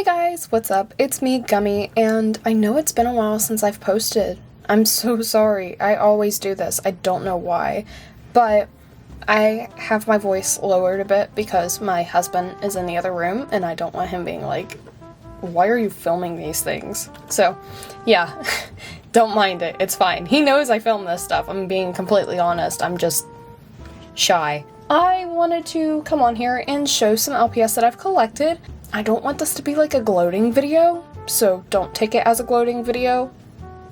Hey guys, what's up? It's me, Gummy, and I know it's been a while since I've posted. I'm so sorry. I always do this. I don't know why, but I have my voice lowered a bit because my husband is in the other room and I don't want him being like, why are you filming these things? So, yeah, don't mind it. It's fine. He knows I film this stuff. I'm being completely honest. I'm just shy. I wanted to come on here and show some LPS that I've collected. I don't want this to be like a gloating video, so don't take it as a gloating video.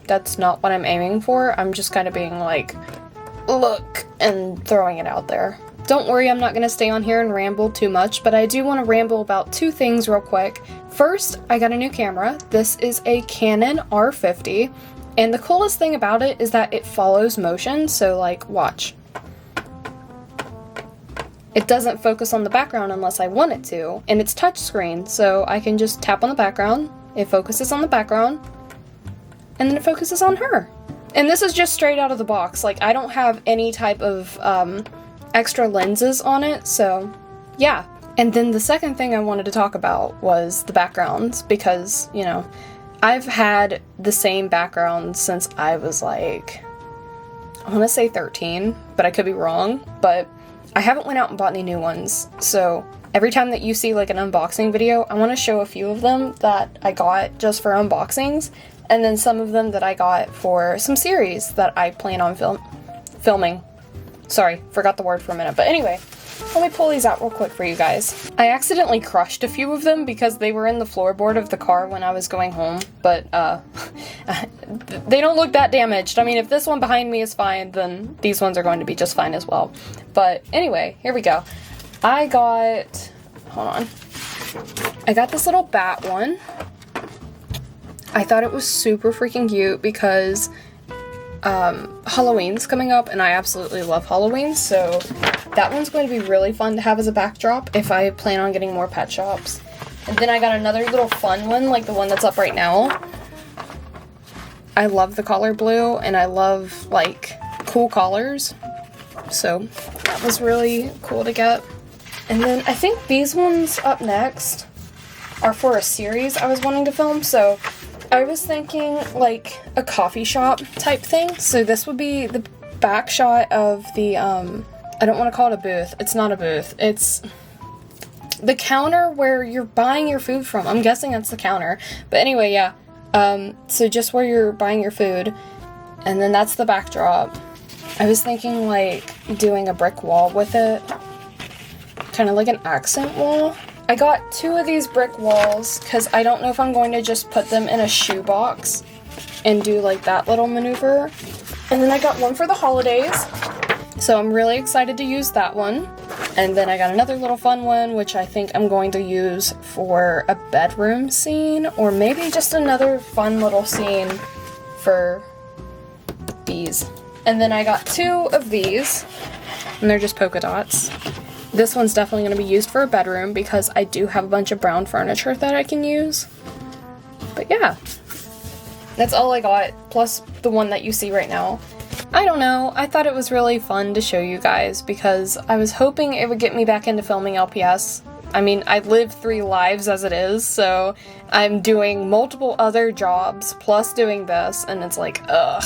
That's not what I'm aiming for. I'm just kind of being like, look, and throwing it out there. Don't worry, I'm not going to stay on here and ramble too much, but I do want to ramble about two things real quick. First, I got a new camera. This is a Canon R50, and the coolest thing about it is that it follows motion, so like, watch. It doesn't focus on the background unless I want it to, and it's touchscreen, so I can just tap on the background, it focuses on the background, and then it focuses on her. And this is just straight out of the box, like I don't have any type of extra lenses on it, so yeah. And then the second thing I wanted to talk about was the backgrounds, because, you know, I've had the same background since I was like, I want to say 13, but I could be wrong, but I haven't went out and bought any new ones, so every time that you see like an unboxing video, I want to show a few of them that I got just for unboxings, and then some of them that I got for some series that I plan on filming. Sorry, forgot the word for a minute, but anyway, let me pull these out real quick for you guys. I accidentally crushed a few of them because they were in the floorboard of the car when I was going home, but they don't look that damaged. I mean, if this one behind me is fine, then these ones are going to be just fine as well. But anyway, here we go. I got this little bat one. I thought it was super freaking cute because Halloween's coming up and I absolutely love Halloween, so that one's going to be really fun to have as a backdrop if I plan on getting more pet shops. And then I got another little fun one, like the one that's up right now. I love the collar blue and I love like cool collars, so that was really cool to get. And then I think these ones up next are for a series I was wanting to film, so I was thinking like a coffee shop type thing. So this would be the back shot of the, I don't want to call it a booth. It's not a booth. It's the counter where you're buying your food from. I'm guessing that's the counter. But anyway, yeah. So just where you're buying your food. And then that's the backdrop. I was thinking like doing a brick wall with it. Kind of like an accent wall. I got two of these brick walls because I don't know if I'm going to just put them in a shoebox and do like that little maneuver. And then I got one for the holidays, so I'm really excited to use that one. And then I got another little fun one, which I think I'm going to use for a bedroom scene, or maybe just another fun little scene for these. And then I got two of these, and they're just polka dots. This one's definitely going to be used for a bedroom because I do have a bunch of brown furniture that I can use. But yeah, that's all I got, plus the one that you see right now. I don't know, I thought it was really fun to show you guys because I was hoping it would get me back into filming LPS. I mean, I live 3 lives as it is, so I'm doing multiple other jobs plus doing this, and it's like, ugh.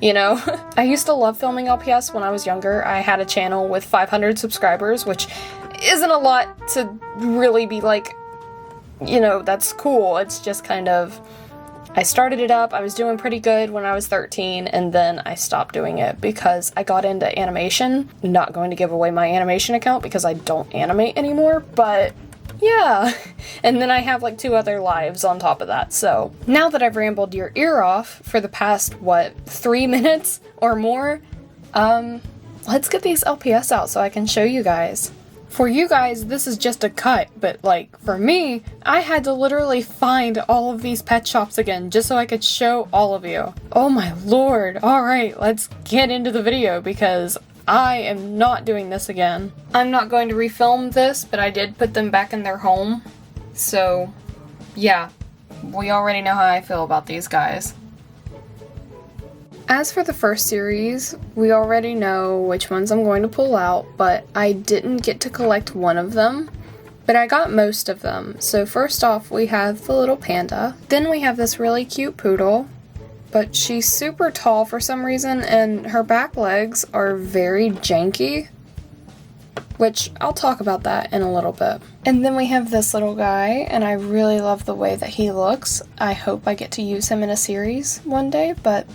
You know, I used to love filming LPS when I was younger. I had a channel with 500 subscribers, which isn't a lot to really be like, you know, that's cool. It's just kind of, I started it up, I was doing pretty good when I was 13, and then I stopped doing it because I got into animation. I'm not going to give away my animation account because I don't animate anymore, but yeah. And then I have like 2 other lives on top of that. So now that I've rambled your ear off for the past, 3 minutes or more, let's get these LPS out so I can show you guys. For you guys, this is just a cut, but like for me, I had to literally find all of these pet shops again just so I could show all of you. Oh my lord. All right, let's get into the video because I am not doing this again. I'm not going to refilm this, but I did put them back in their home. So, yeah, we already know how I feel about these guys. As for the first series, we already know which ones I'm going to pull out, but I didn't get to collect one of them. but I got most of them. So first off, we have the little panda. Then we have this really cute poodle, but she's super tall for some reason, and her back legs are very janky, which I'll talk about that in a little bit. And then we have this little guy, and I really love the way that he looks. I hope I get to use him in a series one day, but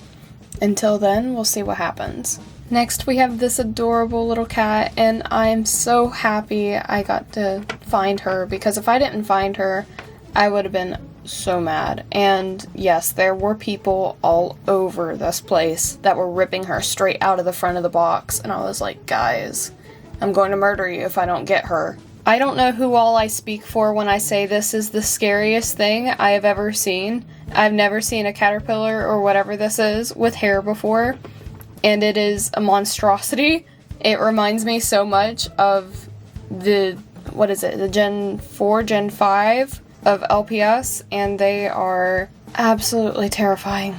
until then, we'll see what happens. Next, we have this adorable little cat, and I'm so happy I got to find her, because if I didn't find her, I would have been so mad. And yes, there were people all over this place that were ripping her straight out of the front of the box, and I was like, guys, I'm going to murder you if I don't get her. I don't know who all I speak for when I say this is the scariest thing I have ever seen. I've never seen a caterpillar or whatever this is with hair before, and it is a monstrosity. It reminds me so much of the, what is it, the Gen 4, Gen 5 of LPS, and they are absolutely terrifying.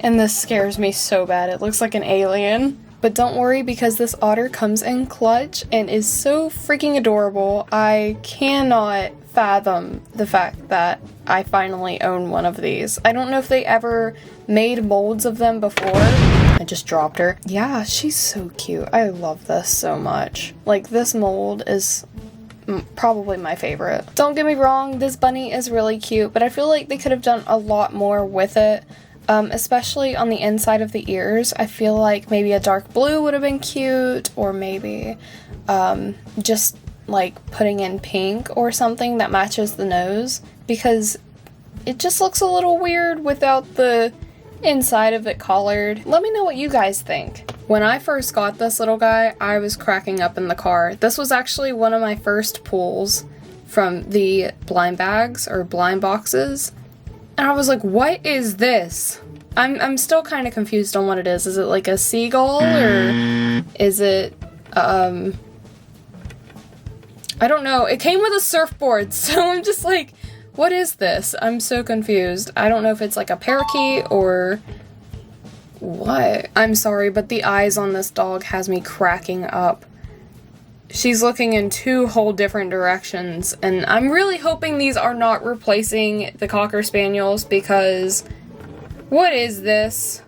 And this scares me so bad. It looks like an alien. But don't worry, because this otter comes in clutch and is so freaking adorable. I cannot fathom the fact that I finally own one of these. I don't know if they ever made molds of them before. I just dropped her. Yeah, she's so cute. I love this so much. Like, this mold is probably my favorite. Don't get me wrong, this bunny is really cute, but I feel like they could have done a lot more with it. Especially on the inside of the ears. I feel like maybe a dark blue would have been cute, or maybe just like putting in pink or something that matches the nose, because it just looks a little weird without the inside of it collared. Let me know what you guys think. When I first got this little guy, I was cracking up in the car. This was actually one of my first pulls from the blind bags or blind boxes. And I was like, what is this? I'm still kind of confused on what it is. Is it like a seagull, or is it, I don't know. It came with a surfboard, so I'm just like, what is this? I'm so confused. I don't know if it's like a parakeet or what. I'm sorry, but the eyes on this dog has me cracking up. She's looking in two whole different directions, and I'm really hoping these are not replacing the Cocker Spaniels, because what is this?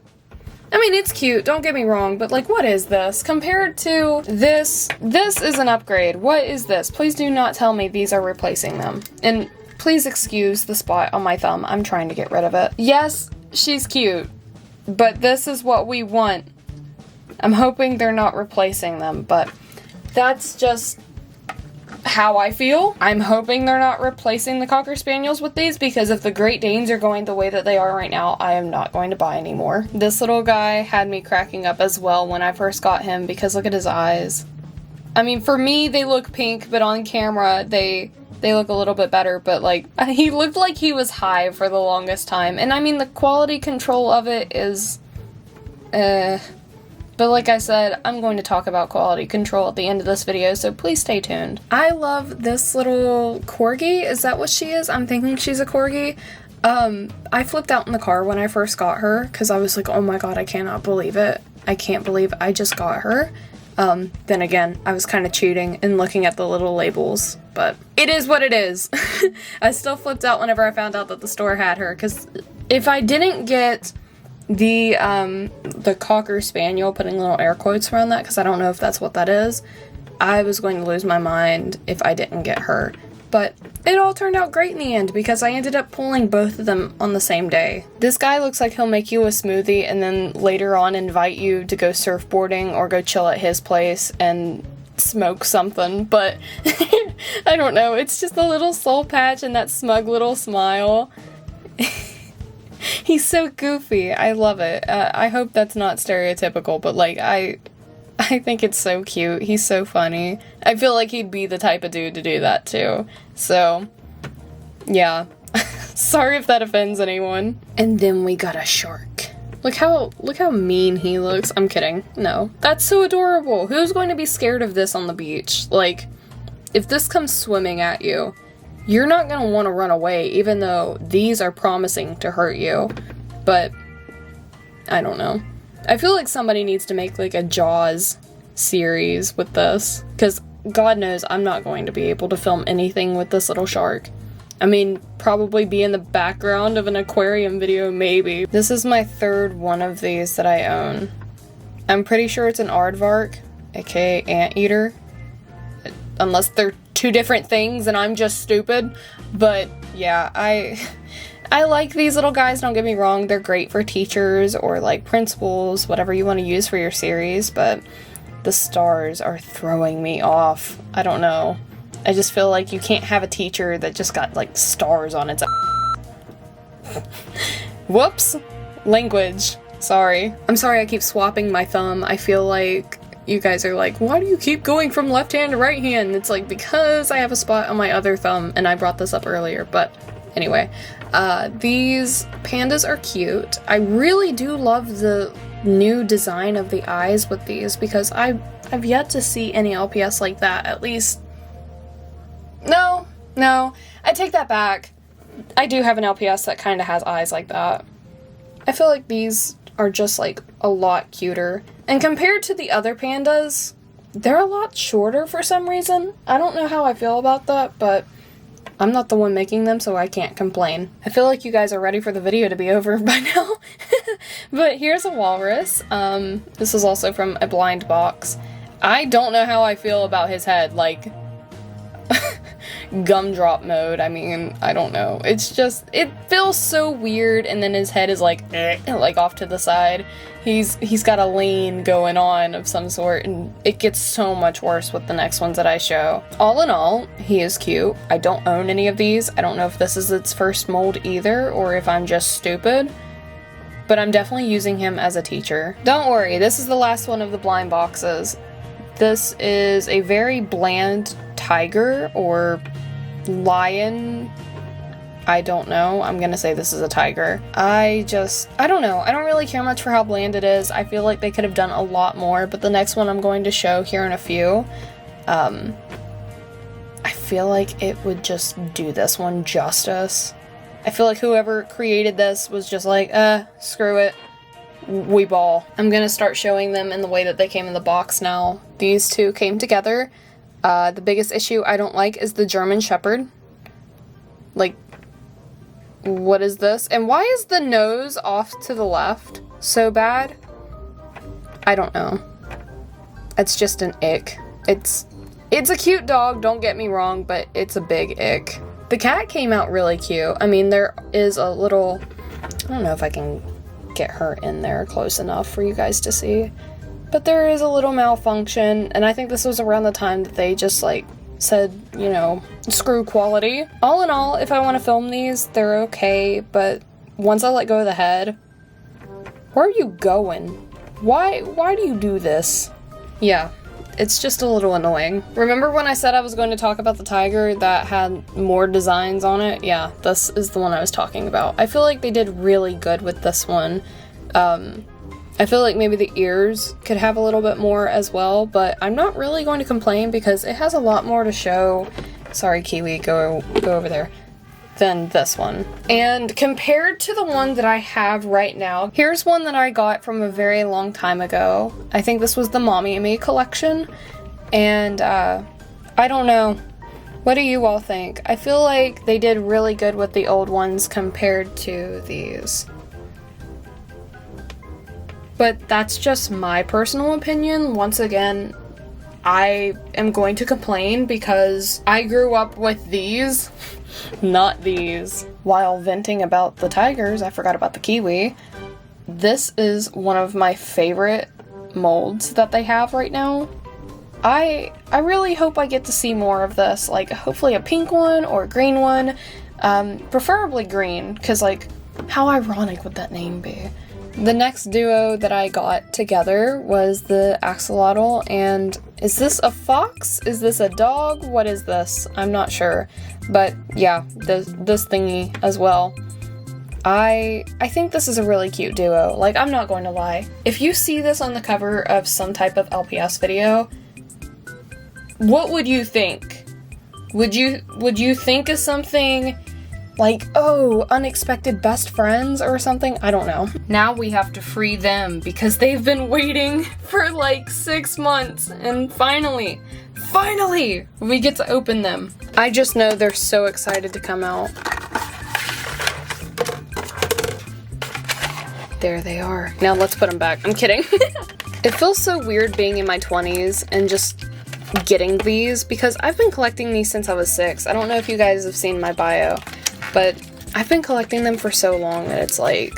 I mean, it's cute, don't get me wrong, but like, what is this? Compared to this is an upgrade. What is this? Please do not tell me these are replacing them. And please excuse the spot on my thumb. I'm trying to get rid of it. Yes, she's cute, but this is what we want. I'm hoping they're not replacing them, but that's just how I feel. I'm hoping they're not replacing the Cocker Spaniels with these, because if the Great Danes are going the way that they are right now, I am not going to buy anymore. This little guy had me cracking up as well when I first got him, because look at his eyes. I mean, for me, they look pink, but on camera, they look a little bit better, but like, he looked like he was high for the longest time. And I mean, the quality control of it is, but like I said, I'm going to talk about quality control at the end of this video, so please stay tuned. I love this little corgi. Is that what she is? I'm thinking she's a corgi. I flipped out in the car when I first got her, because I was like, oh my god, I cannot believe it. I can't believe I just got her. Then again, I was kind of cheating and looking at the little labels, but it is what it is. I still flipped out whenever I found out that the store had her, because if I didn't get the Cocker Spaniel, putting little air quotes around that, because I don't know if that's what that is, I was going to lose my mind if I didn't get her. But it all turned out great in the end, because I ended up pulling both of them on the same day. This guy looks like he'll make you a smoothie and then later on invite you to go surfboarding or go chill at his place and smoke something, but I don't know, it's just a little soul patch and that smug little smile. He's so goofy. I love it. I hope that's not stereotypical, but like, I think it's so cute. He's so funny. I feel like he'd be the type of dude to do that too. So, yeah. Sorry if that offends anyone. And then we got a shark. Look how mean he looks. I'm kidding. No. That's so adorable. Who's going to be scared of this on the beach? Like, if this comes swimming at you, you're not going to want to run away, even though these are promising to hurt you. But, I don't know. I feel like somebody needs to make like a Jaws series with this, because God knows I'm not going to be able to film anything with this little shark. I mean, probably be in the background of an aquarium video, maybe. This is my third one of these that I own. I'm pretty sure it's an aardvark, aka anteater. Unless they're two different things and I'm just stupid. But yeah, I like these little guys, don't get me wrong. They're great for teachers or like principals, whatever you want to use for your series, but the stars are throwing me off. I don't know. I just feel like you can't have a teacher that just got like stars on its Whoops! Language. Sorry. I'm sorry I keep swapping my thumb. I feel like you guys are like, why do you keep going from left hand to right hand? It's like, because I have a spot on my other thumb, and I brought this up earlier, but anyway. These pandas are cute. I really do love the new design of the eyes with these, because I've yet to see any LPS like that, at least. No, I take that back. I do have an LPS that kind of has eyes like that. I feel like these are just like a lot cuter. And compared to the other pandas, they're a lot shorter for some reason. I don't know how I feel about that, but I'm not the one making them, so I can't complain. I feel like you guys are ready for the video to be over by now. But here's a walrus. This is also from a blind box. I don't know how I feel about his head, like gumdrop mode. I mean, I don't know. It's just, it feels so weird, and then his head is like off to the side. He's got a lean going on of some sort, and it gets so much worse with the next ones that I show. All in all, he is cute. I don't own any of these. I don't know if this is its first mold either, or if I'm just stupid, but I'm definitely using him as a teacher. Don't worry, this is the last one of the blind boxes. This is a very bland tiger or lion. I don't know. I'm gonna say this is a tiger. I don't know. I don't really care much for how bland it is. I feel like they could have done a lot more, but the next one I'm going to show here in a few, I feel like it would just do this one justice. I feel like whoever created this was just like, screw it. We ball. I'm gonna start showing them in the way that they came in the box now. These two came together. The biggest issue I don't like is the German Shepherd. Like, what is this? And why is the nose off to the left so bad? I don't know. It's just an ick. It's a cute dog, don't get me wrong, but it's a big ick. The cat came out really cute. I mean, there is a little, I don't know if I can get her in there close enough for you guys to see, but there is a little malfunction, and I think this was around the time that they just like said, you know, screw quality. All in all, if I want to film these, they're okay, but once I let go of the head, where are you going? Why do you do this? Yeah, it's just a little annoying. Remember when I said I was going to talk about the tiger that had more designs on it? Yeah, this is the one I was talking about. I feel like they did really good with this one. I feel like maybe the ears could have a little bit more as well, but I'm not really going to complain because it has a lot more to show. Sorry, Kiwi, go over there. Than this one. And compared to the one that I have right now, here's one that I got from a very long time ago. I think this was the Mommy and Me collection, and I don't know. What do you all think? I feel like they did really good with the old ones compared to these. But that's just my personal opinion. Once again, I am going to complain because I grew up with these, not these. While venting about the tigers, I forgot about the kiwi. This is one of my favorite molds that they have right now. I really hope I get to see more of this, like hopefully a pink one or a green one, preferably green, because like, how ironic would that name be? The next duo that I got together was the axolotl, and is this a fox? Is this a dog? What is this? I'm not sure, but yeah, this thingy as well. I think this is a really cute duo. Like, I'm not going to lie. If you see this on the cover of some type of LPS video, what would you think? Would you think of something like, oh, unexpected best friends or something? I don't know. Now we have to free them because they've been waiting for like 6 months, and finally Finally! We get to open them. I just know they're so excited to come out. There they are. Now let's put them back. I'm kidding. It feels so weird being in my 20s and just getting these because I've been collecting these since I was 6. I don't know if you guys have seen my bio, but I've been collecting them for so long that it's like,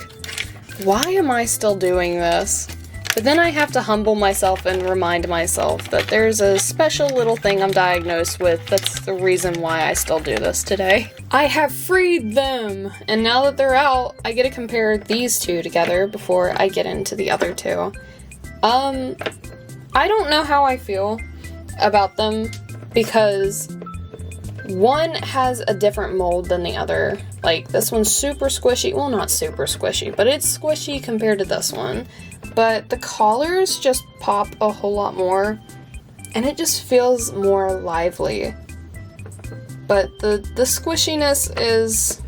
why am I still doing this? But then I have to humble myself and remind myself that there's a special little thing I'm diagnosed with that's the reason why I still do this today. I have freed them! And now that they're out, I get to compare these two together before I get into the other two. I don't know how I feel about them because one has a different mold than the other. Like, this one's super squishy. Well, not super squishy, but it's squishy compared to this one. But the collars just pop a whole lot more, and it just feels more lively. But the squishiness is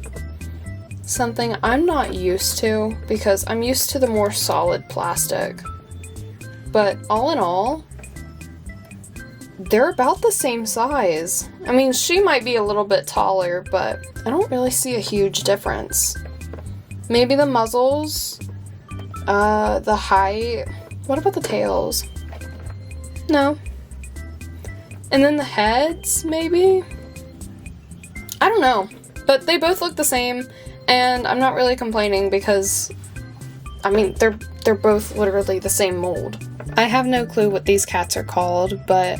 something I'm not used to, because I'm used to the more solid plastic. But all in all, they're about the same size. I mean, she might be a little bit taller, but I don't really see a huge difference. Maybe the muzzles, the height. What about the tails? No. And then the heads, maybe? I don't know. But they both look the same, and I'm not really complaining because, I mean, they're both literally the same mold. I have no clue what these cats are called, but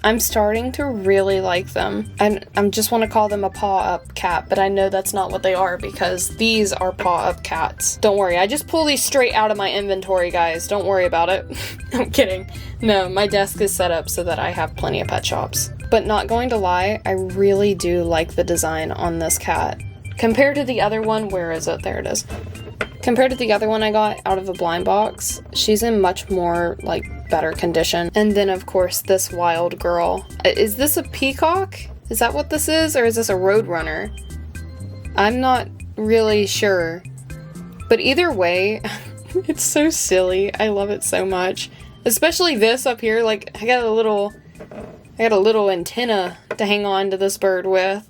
I'm starting to really like them. I just want to call them a paw-up cat, but I know that's not what they are because these are paw-up cats. Don't worry, I just pull these straight out of my inventory, guys. Don't worry about it. I'm kidding. No, my desk is set up so that I have plenty of pet shops. But not going to lie, I really do like the design on this cat. Compared to the other one, where is it? There it is. Compared to the other one I got out of a blind box, she's in much more, like, better condition. And then, of course, this wild girl. Is this a peacock? Is that what this is? Or is this a roadrunner? I'm not really sure. But either way, it's so silly. I love it so much. Especially this up here. Like, I got a little antenna to hang on to this bird with.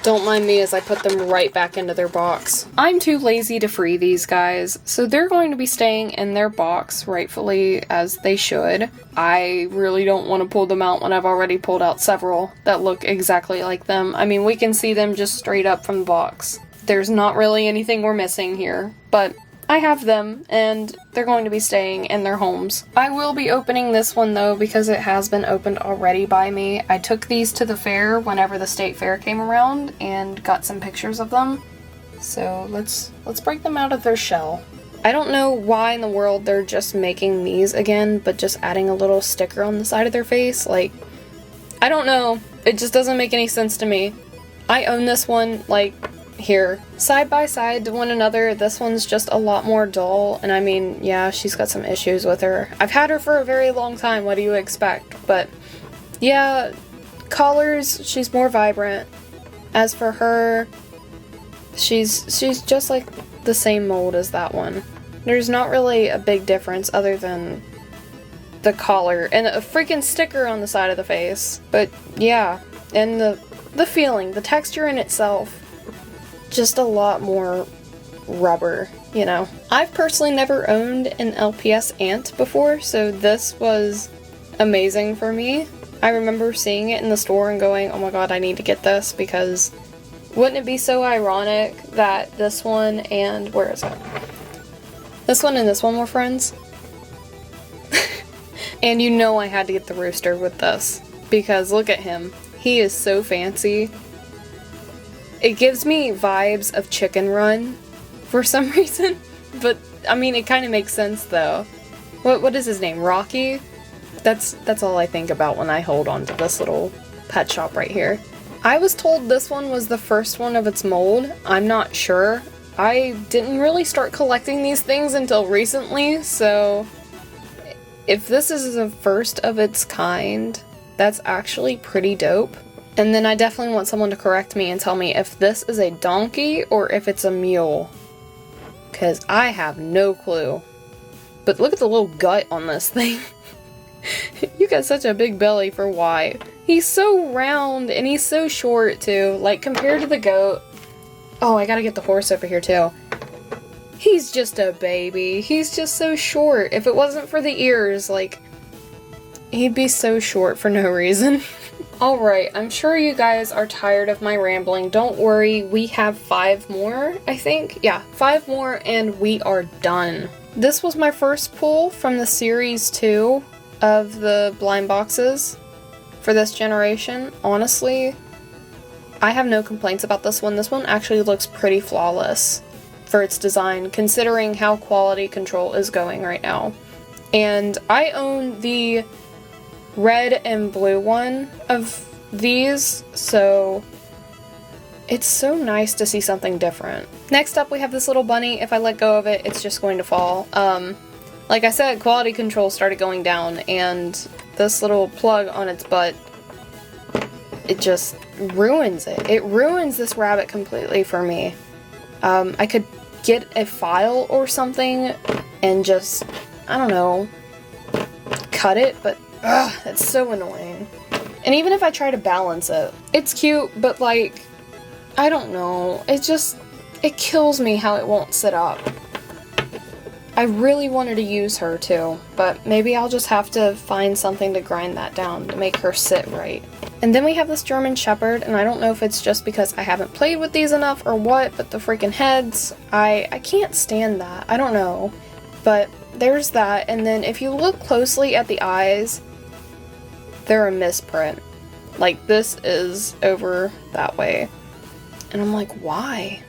Don't mind me as I put them right back into their box. I'm too lazy to free these guys, so they're going to be staying in their box, rightfully as they should. I really don't want to pull them out when I've already pulled out several that look exactly like them. I mean, we can see them just straight up from the box. There's not really anything we're missing here, but I have them, and they're going to be staying in their homes. I will be opening this one, though, because it has been opened already by me. I took these to the fair whenever the state fair came around and got some pictures of them. So let's break them out of their shell. I don't know why in the world they're just making these again, but just adding a little sticker on the side of their face. Like, I don't know. It just doesn't make any sense to me. I own this one, like, here. Side by side to one another, this one's just a lot more dull, and I mean, yeah, she's got some issues with her. I've had her for a very long time, what do you expect? But, yeah, collars, she's more vibrant. As for her, she's just like the same mold as that one. There's not really a big difference other than the collar and a freaking sticker on the side of the face. But, yeah, and the feeling, the texture in itself, just a lot more rubber, you know. I've personally never owned an LPS ant before, so this was amazing for me. I remember seeing it in the store and going, oh my god, I need to get this, because wouldn't it be so ironic that this one and, where is it? This one and this one were friends? And you know I had to get the rooster with this, because look at him. He is so fancy. It gives me vibes of Chicken Run for some reason, but I mean it kind of makes sense though. What is his name? Rocky? That's all I think about when I hold on to this little pet shop right here. I was told this one was the first one of its mold. I'm not sure. I didn't really start collecting these things until recently, so if this is the first of its kind, that's actually pretty dope. And then I definitely want someone to correct me and tell me if this is a donkey or if it's a mule. Because I have no clue. But look at the little gut on this thing. You got such a big belly for why. He's so round and he's so short too, like compared to the goat. Oh, I gotta get the horse over here too. He's just a baby. He's just so short. If it wasn't for the ears, like, he'd be so short for no reason. Alright, I'm sure you guys are tired of my rambling. Don't worry, we have 5 more, I think. Yeah, 5 more and we are done. This was my first pull from the series 2 of the blind boxes for this generation. Honestly, I have no complaints about this one. This one actually looks pretty flawless for its design, considering how quality control is going right now. And I own the red and blue one of these, so it's so nice to see something different. Next up, we have this little bunny. If I let go of it, it's just going to fall. Like I said, quality control started going down, and this little plug on its butt, it just ruins it. It ruins this rabbit completely for me. I could get a file or something and just, I don't know, cut it, but ugh, it's so annoying. And even if I try to balance it, it's cute, but like, I don't know, it kills me how it won't sit up. I really wanted to use her too, but maybe I'll just have to find something to grind that down to make her sit right. And then we have this German Shepherd, and I don't know if it's just because I haven't played with these enough or what, but the freaking heads, I can't stand that. I don't know. But there's that, and then if you look closely at the eyes, they're a misprint. Like, this is over that way. And I'm like, why?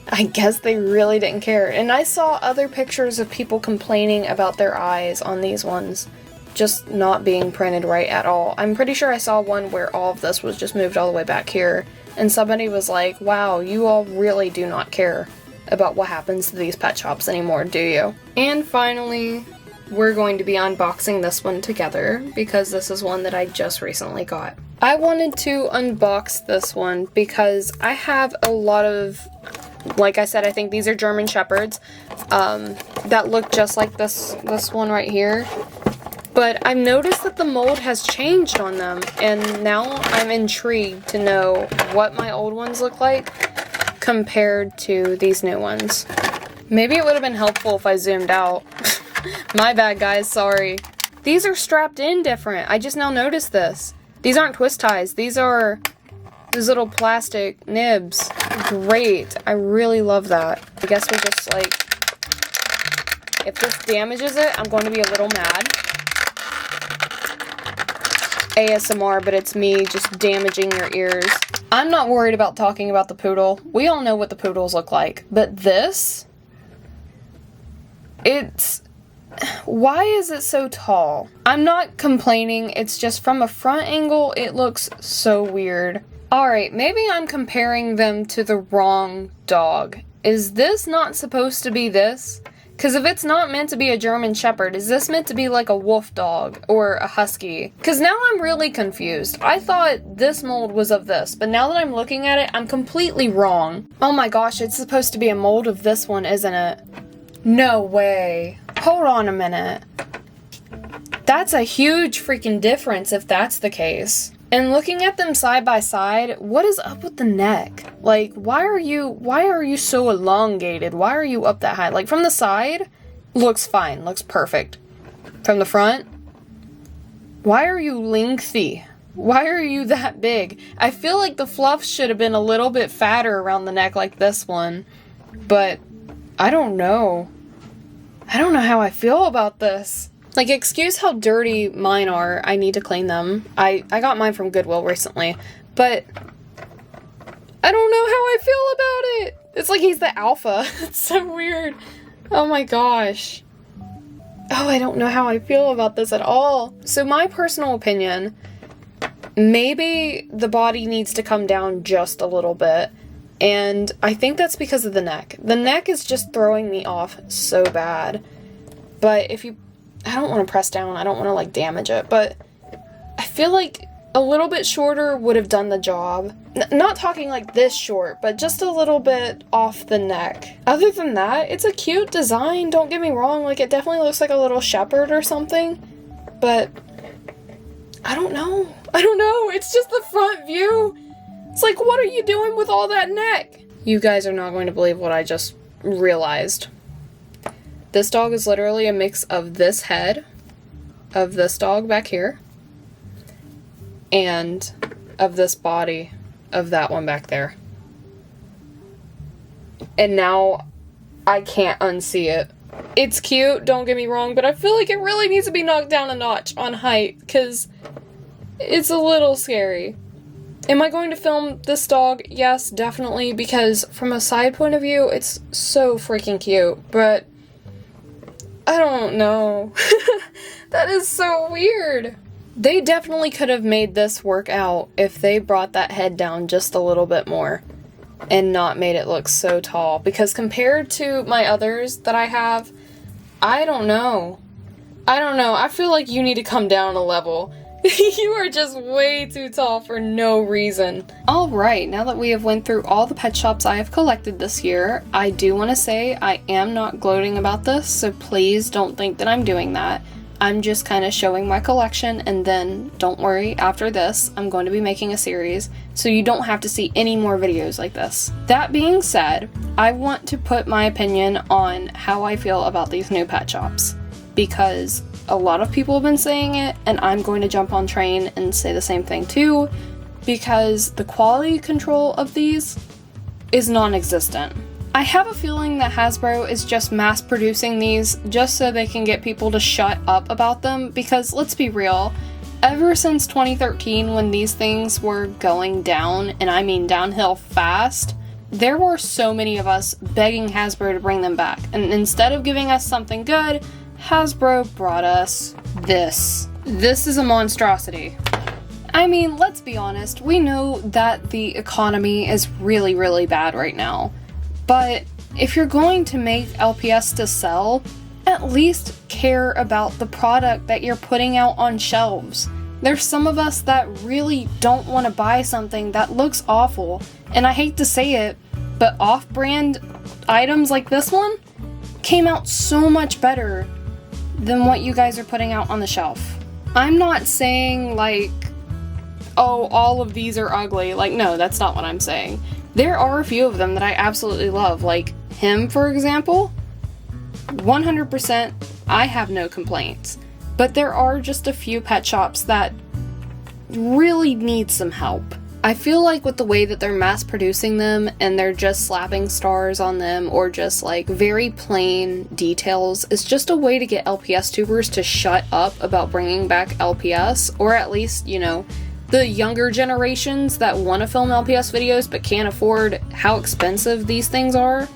I guess they really didn't care. And I saw other pictures of people complaining about their eyes on these ones just not being printed right at all. I'm pretty sure I saw one where all of this was just moved all the way back here, and somebody was like, wow, you all really do not care about what happens to these pet shops anymore, do you? And finally, we're going to be unboxing this one together, because this is one that I just recently got. I wanted to unbox this one because I have a lot of, like I said, I think these are German Shepherds that look just like this one right here. But I've noticed that the mold has changed on them, and now I'm intrigued to know what my old ones look like compared to these new ones. Maybe it would have been helpful if I zoomed out. My bad, guys, sorry. These are strapped in different. I just now noticed this. These aren't twist ties. These are these little plastic nibs. Great. I really love that. I guess we just, like, if this damages it, I'm going to be a little mad. ASMR, but it's me just damaging your ears. I'm not worried about talking about the poodle. We all know what the poodles look like. But this? Why is it so tall? I'm not complaining, it's just from a front angle, it looks so weird. Alright, maybe I'm comparing them to the wrong dog. Is this not supposed to be this? Because if it's not meant to be a German Shepherd, is this meant to be like a wolf dog or a husky? Because now I'm really confused. I thought this mold was of this, but now that I'm looking at it, I'm completely wrong. Oh my gosh, it's supposed to be a mold of this one, isn't it? No way. Hold on a minute. That's a huge freaking difference if that's the case. And looking at them side by side, what is up with the neck? Like, why are you so elongated? Why are you up that high? Like, from the side, looks fine, looks perfect. From the front, why are you lengthy? Why are you that big? I feel like the fluff should have been a little bit fatter around the neck like this one, but I don't know. I don't know how I feel about this. Like, excuse how dirty mine are. I need to clean them. I got mine from Goodwill recently, but I don't know how I feel about it. It's like he's the alpha. It's so weird. Oh my gosh. Oh, I don't know how I feel about this at all. So my personal opinion, maybe the body needs to come down just a little bit. And I think that's because of the neck. The neck is just throwing me off so bad. But if you... I don't want to press down. I don't want to, like, damage it. But I feel like a little bit shorter would have done the job. Not talking like this short, but just a little bit off the neck. Other than that, it's a cute design. Don't get me wrong. Like, it definitely looks like a little shepherd or something. but I don't know. It's just the front view. It's like, what are you doing with all that neck? You guys are not going to believe what I just realized. This dog is literally a mix of this head, of this dog back here, and of this body of that one back there. And now I can't unsee it. It's cute, don't get me wrong, but I feel like it really needs to be knocked down a notch on height, because it's a little scary. Am I going to film this dog? Yes, definitely, because from a side point of view, it's so freaking cute, but I don't know. That is so weird. They definitely could have made this work out if they brought that head down just a little bit more and not made it look so tall, because compared to my others that I have, I don't know. I feel like you need to come down a level. You are just way too tall for no reason. Alright, now that we have went through all the pet shops I have collected this year, I do want to say I am not gloating about this, so please don't think that I'm doing that. I'm just kind of showing my collection, and then, don't worry, after this, I'm going to be making a series, so you don't have to see any more videos like this. That being said, I want to put my opinion on how I feel about these new pet shops, because a lot of people have been saying it, and I'm going to jump on train and say the same thing too, because the quality control of these is non-existent. I have a feeling that Hasbro is just mass producing these just so they can get people to shut up about them, because let's be real, ever since 2013 when these things were going down, and I mean downhill fast, there were so many of us begging Hasbro to bring them back, and instead of giving us something good, Hasbro brought us this. This is a monstrosity. I mean, let's be honest, we know that the economy is really, really bad right now. But if you're going to make LPS to sell, at least care about the product that you're putting out on shelves. There's some of us that really don't want to buy something that looks awful, and I hate to say it, but off-brand items like this one came out so much better than what you guys are putting out on the shelf. I'm not saying like, oh, all of these are ugly. Like, no, that's not what I'm saying. There are a few of them that I absolutely love, like him, for example. 100%, I have no complaints. But there are just a few pet shops that really need some help. I feel like with the way that they're mass producing them and they're just slapping stars on them or just like very plain details, it's just a way to get LPS tubers to shut up about bringing back LPS, or at least, you know, the younger generations that want to film LPS videos but can't afford how expensive these things are.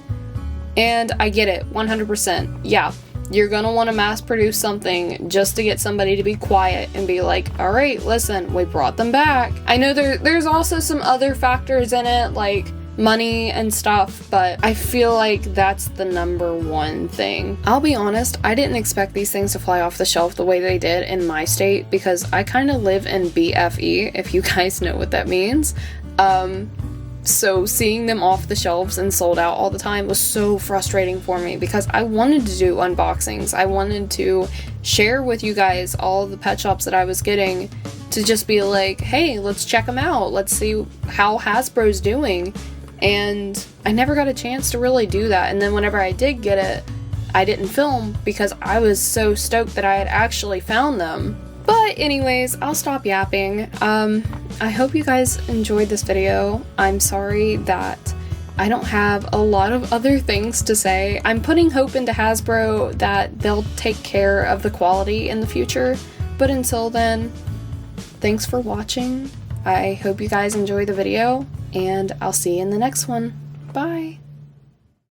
And I get it, 100%. Yeah, you're gonna want to mass produce something just to get somebody to be quiet and be like, alright, listen, we brought them back. I know there's also some other factors in it, like money and stuff, but I feel like that's the number one thing. I'll be honest, I didn't expect these things to fly off the shelf the way they did in my state, because I kind of live in BFE, if you guys know what that means. So seeing them off the shelves and sold out all the time was so frustrating for me, because I wanted to do unboxings. I wanted to share with you guys all of the pet shops that I was getting, to just be like, hey, let's check them out. Let's see how Hasbro's doing. And I never got a chance to really do that. And then whenever I did get it, I didn't film because I was so stoked that I had actually found them. But anyways, I'll stop yapping. I hope you guys enjoyed this video. I'm sorry that I don't have a lot of other things to say. I'm putting hope into Hasbro that they'll take care of the quality in the future. But until then, thanks for watching. I hope you guys enjoy the video, and I'll see you in the next one. Bye!